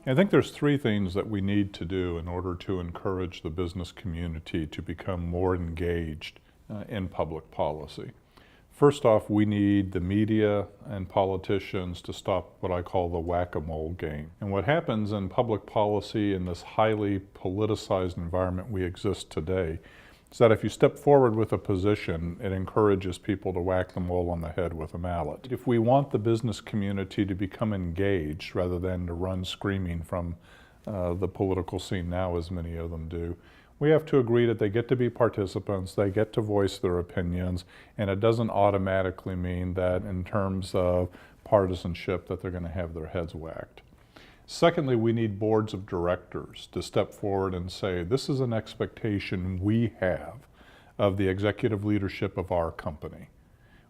I think there's three things that we need to do in order to encourage the business community to become more engaged in public policy. First off, we need the media and politicians to stop what I call the whack-a-mole game. And what happens in public policy in this highly politicized environment we exist today is that if you step forward with a position, it encourages people to whack the mole on the head with a mallet. If we want the business community to become engaged rather than to run screaming from the political scene now, as many of them do, we have to agree that they get to be participants, they get to voice their opinions, and it doesn't automatically mean that in terms of partisanship that they're going to have their heads whacked. Secondly, we need boards of directors to step forward and say, this is an expectation we have of the executive leadership of our company.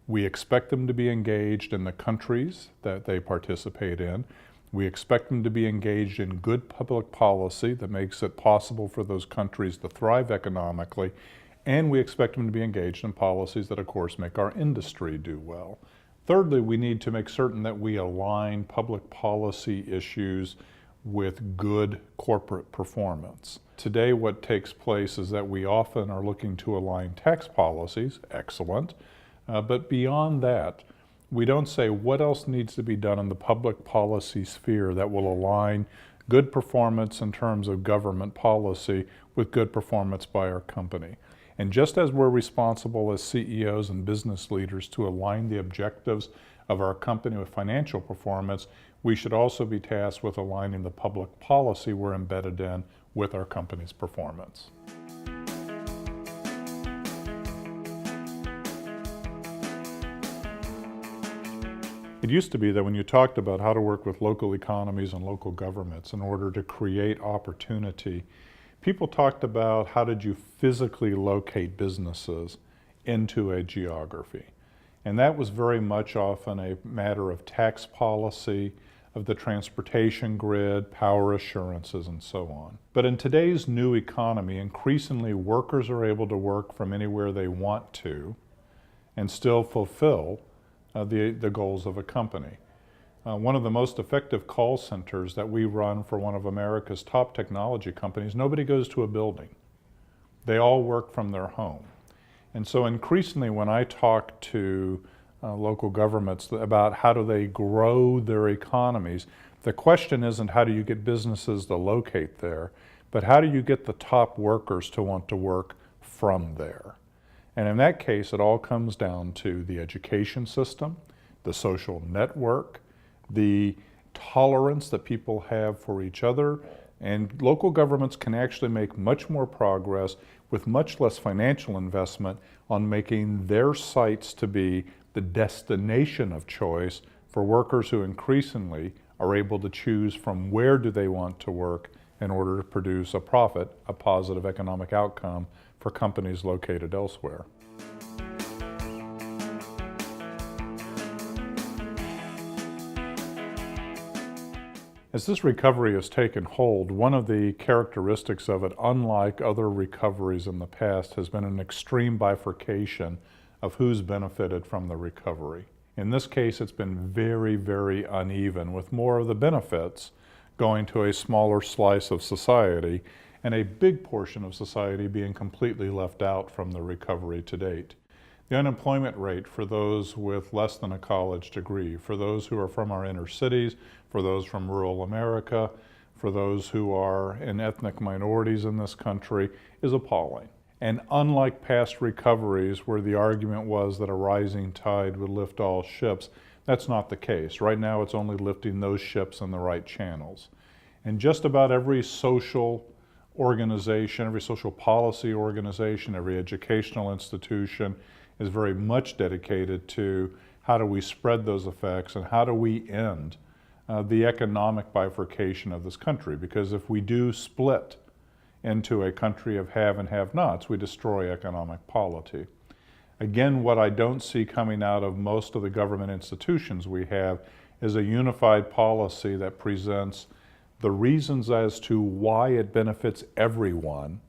We expect them to be engaged in the countries that they participate in. We expect them to be engaged in good public policy that makes it possible for those countries to thrive economically, and we expect them to be engaged in policies that, of course, make our industry do well. Thirdly, we need to make certain that we align public policy issues with good corporate performance. Today, what takes place is that we often are looking to align tax policies, excellent, but beyond that, we don't say what else needs to be done in the public policy sphere that will align good performance in terms of government policy with good performance by our company. And just as we're responsible as CEOs and business leaders to align the objectives of our company with financial performance, we should also be tasked with aligning the public policy we're embedded in with our company's performance. It used to be that when you talked about how to work with local economies and local governments in order to create opportunity, people talked about how did you physically locate businesses into a geography. And that was very much often a matter of tax policy, of the transportation grid, power assurances, and so on. But in today's new economy, increasingly workers are able to work from anywhere they want to and still fulfill the goals of a company. One of the most effective call centers that we run for one of America's top technology companies, nobody goes to a building. They all work from their home. And so increasingly when I talk to local governments about how do they grow their economies, the question isn't how do you get businesses to locate there, but how do you get the top workers to want to work from there? And in that case, it all comes down to the education system, the social network, the tolerance that people have for each other, and local governments can actually make much more progress with much less financial investment on making their sites to be the destination of choice for workers who increasingly are able to choose from where do they want to work in order to produce a profit, a positive economic outcome for companies located elsewhere. As this recovery has taken hold, one of the characteristics of it, unlike other recoveries in the past, has been an extreme bifurcation of who's benefited from the recovery. In this case, it's been very, very uneven, with more of the benefits going to a smaller slice of society and a big portion of society being completely left out from the recovery to date. The unemployment rate for those with less than a college degree, for those who are from our inner cities, for those from rural America, for those who are in ethnic minorities in this country, is appalling. And unlike past recoveries where the argument was that a rising tide would lift all ships, that's not the case. Right now it's only lifting those ships in the right channels. And just about every social organization, every social policy organization, every educational institution is very much dedicated to how do we spread those effects and how do we end the economic bifurcation of this country. Because if we do split into a country of have and have-nots, we destroy economic polity. Again, what I don't see coming out of most of the government institutions we have is a unified policy that presents the reasons as to why it benefits everyone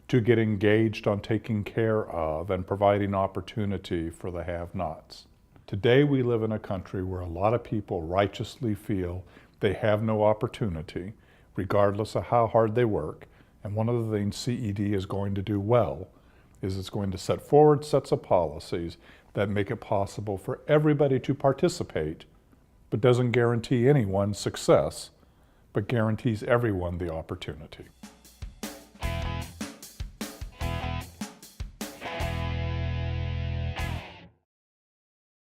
to get engaged on taking care of and providing opportunity for the have-nots. Today we live in a country where a lot of people righteously feel they have no opportunity, regardless of how hard they work. And one of the things CED is going to do well is it's going to set forward sets of policies that make it possible for everybody to participate, but doesn't guarantee anyone success, but guarantees everyone the opportunity.